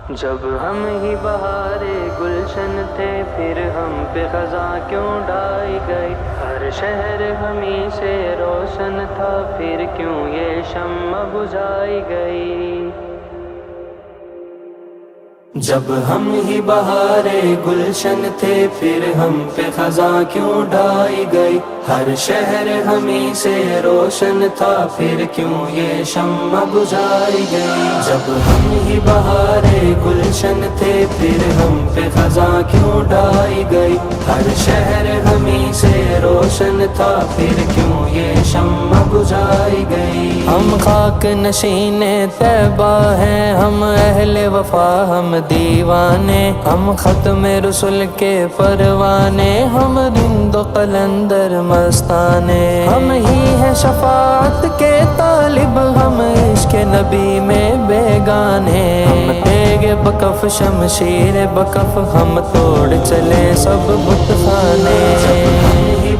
جب ہم ہی بہار گلشن تھے پھر ہم پہ خزاں کیوں ڈائی گئی، ہر شہر ہمیں سے روشن تھا پھر کیوں یہ شمع بجھائی گئی۔ جب ہم ہی بہار گلشن تھے پھر ہم پہ خزاں کیوں ڈائی گئی، ہر شہر ہمیں سے روشن تھا پھر کیوں یہ شمع بجھائی گئی۔ جب ہم ہی بہار گلشن تھے پھر ہم پہ خزاں کیوں ڈائی گئی، ہر شہر ہمیں سے روشن تھا پھر کیوں یہ شمع بجھائی گئی۔ ہم خاک نشین طیبہ ہیں، ہم اہل وفا ہم دیوانے، ہم ختم رسل کے پروانے، ہم رند و قلندر مستانے، ہم ہی ہیں شفاعت کے طالب، ہم عشق نبی میں بیگانے، ہم تیغ بکف شمشیر بکف، ہم توڑ چلے سب بت خانے۔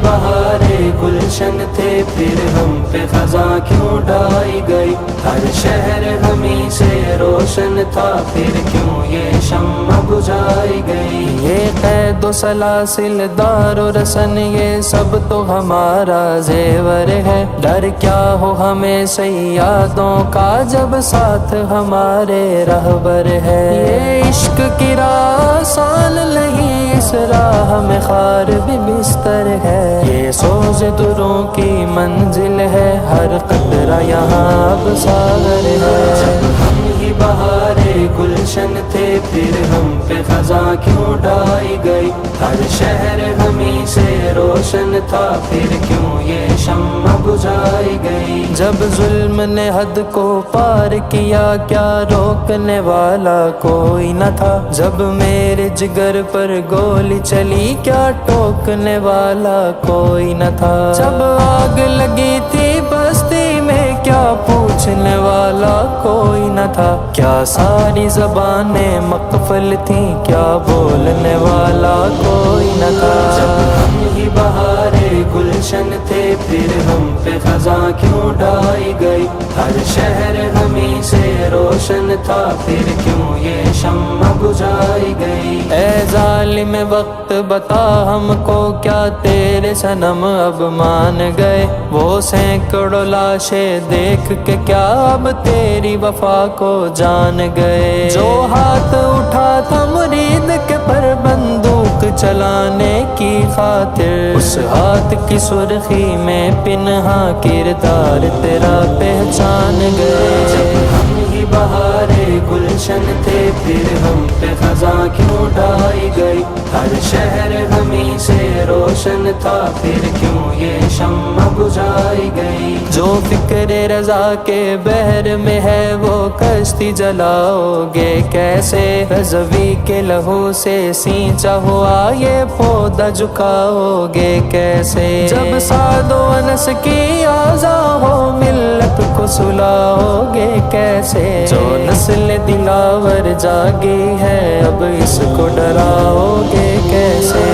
بہار گلشن تھے پھر ہم پہ خزاں کیوں ڈائی گئی، ہر شہر ہمیں سے روشن تھا پھر کیوں یہ شمع بجھائی گئی۔ یہ قید و سلاسل دار و رسن یہ سب تو ہمارا زیور ہے، ڈر کیا ہو ہمیں سیادوں کا جب ساتھ ہمارے رہبر ہے۔ یہ عشق کی راہ آسان نہیں، اس راہ میں خار بھی بستر ہے، یہ سوز دروں کی منزل ہے، ہر قطرہ یہاں اب ساغر ہے۔ جب ہم ہی بہار گلشن تھے پھر ہم پہ خزاں کیوں ڈائی گئی، ہر شہر ہمیں سے روشن تھا پھر کیوں یہ شمع بجھائی گئی۔ جب ظلم نے حد کو پار کیا کیا روکنے والا کوئی نہ تھا، جب میرے جگر پر گولی چلی کیا ٹوکنے والا کوئی نہ تھا، جب آگ لگی تھی بستی میں کیا پوچھنے والا کوئی نہ تھا، کیا ساری زبانیں مقفل تھیں کیا بولنے والا کوئی نہ تھا۔ جب ہم ہی بہار گلشن تھے پھر ہم پہ خزاں کیوں ڈائی گئی، ہر شہر ہمیں سے روشن تھا پھر کیوں یہ شمع بجھائی گئی۔ اے ظالم وقت بتا ہم کو کیا تیرے صنم اب مان گئے، وہ سینکڑوں لاشیں دیکھ کے کیا اب تیری وفا کو جان گئے، جو ہاتھ اٹھا تھا مرید کے پر بندوق چلانے کی خاطر، اس ہاتھ کی سرخی میں پنہاں کردار تیرا پہچان گئے۔ جب ہم ہی بہار گلشن تھے پھر ہم پہ خزاں کیوں ڈائی گئی، ہر شہر ہمیں سے روشن تھا پھر کیوں یہ شمع بجھائی گئی۔ جو فکر رضا کے بحر میں ہے وہ کشتی جلاؤ گے کیسے، رضوی کے لہو سے سینچا ہوا یہ پودا جھکاؤ گے کیسے، جب سعد و انس کی آزاں ہو ملت کو سلاؤ گے کیسے، جو نسل دلاور جاگی ہے اب اس کو ڈراؤ گے کیسے۔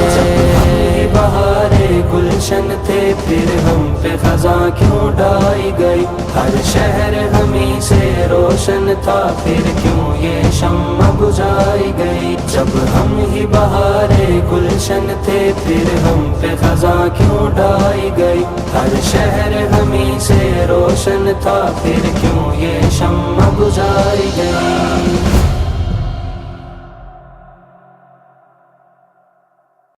بہار گلشن تھے پھر ہم پہ خزاں کیوں ڈائی گئی، ہر شہر ہمیں سے روشن تھا پھر کیوں یہ شمع بجھائی گئی۔ جب ہم ہی بہار گلشن تھے پھر ہم پہ خزاں کیوں ڈائی گئی، ہر شہر ہمیں سے روشن تھا پھر کیوں یہ شمع بجھائی گئی۔